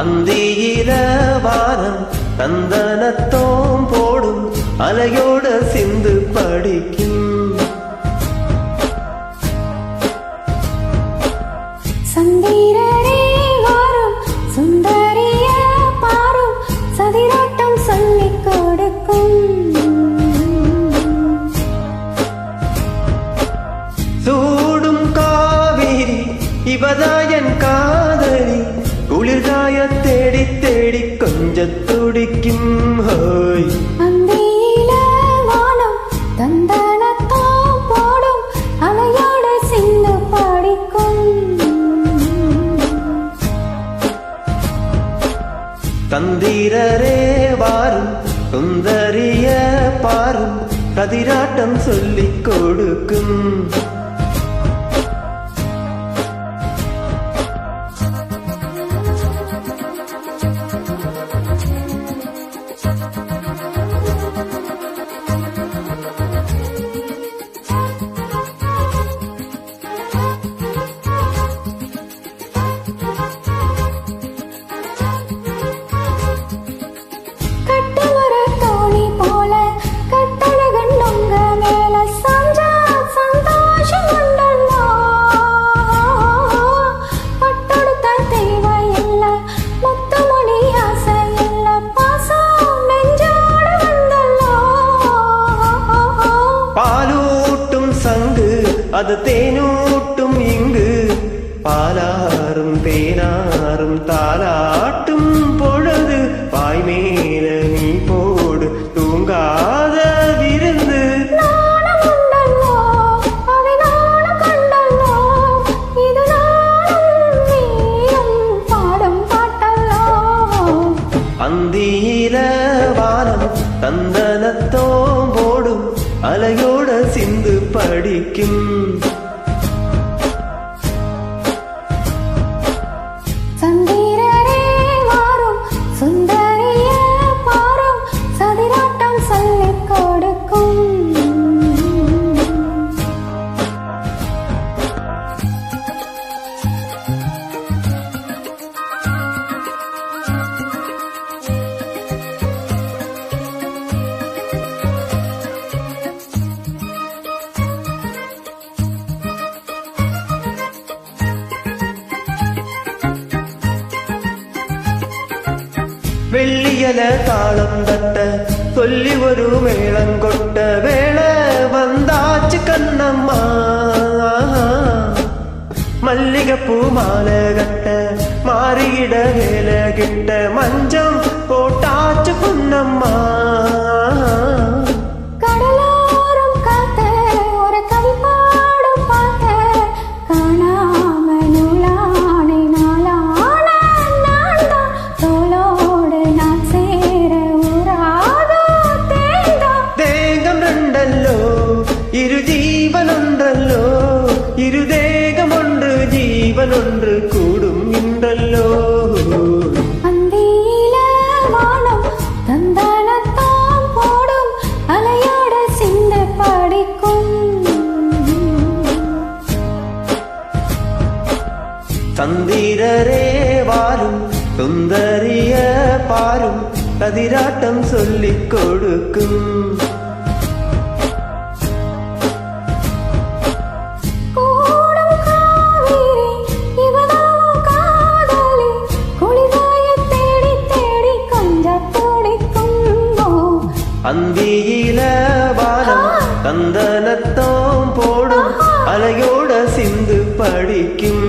அந்தியில வாரம் தந்தனத்தோம் போடும் அலையோட சிந்து படிக்கும் சந்திரரே வாரும் சுந்தரிய பாரும் சதிராட்டம் சொல்லிக் கொடுக்கும் சூடும் காவிரி இவதாயன் காதலி குளிர்காய தேடி தேடி கொஞ்ச துடிக்கும் ஹோய் அந்தியில வானம் தந்தனத்தோம் போடும் அலையோட சிந்து படிக்கும் தந்திரரே வாரும் சுந்தரிய பாரும் கதிராட்டம் சொல்லிக் கொடுக்கும் அது தேனூட்டும் இங்கு பாலாரும் தேனாரும் தாலாட்டும் பொழுது வாய்மேல நீ போடு தூங்காத விருந்து அந்தியில வானம் தந்தனத்தோம் போடும் அலையோட சிந்து படிக்கும் சந்திரரே வாரும் சுந்தரிய பாரும் சதிராட்டம் சொல்லிக் கொடுக்கும் வெள்ளியல தாளம் தட்ட சொல்லி ஒரு மேளங்கொட்ட வேளை வந்தாச்சு கண்ணம்மா மல்லிகைப்பூ மாலை கட்ட மாறியிட வேலை கிட்ட மஞ்சம் போட்டாச்சு பொன்னம்மா இருதேகமொன்று ஜீவனொன்று கூடும் என்றல்லோ அந்தியில வானம் தந்தனத்தோம் போடும் அலையோட சிந்து படிக்கும் சந்திரரே வாரும் சுந்தரிய பாரும் கதிராட்டம் சொல்லிக் கொடுக்கும் அந்தியில வானம் தந்தனத்தோம் போடும் அலையோட சிந்து படிக்கும்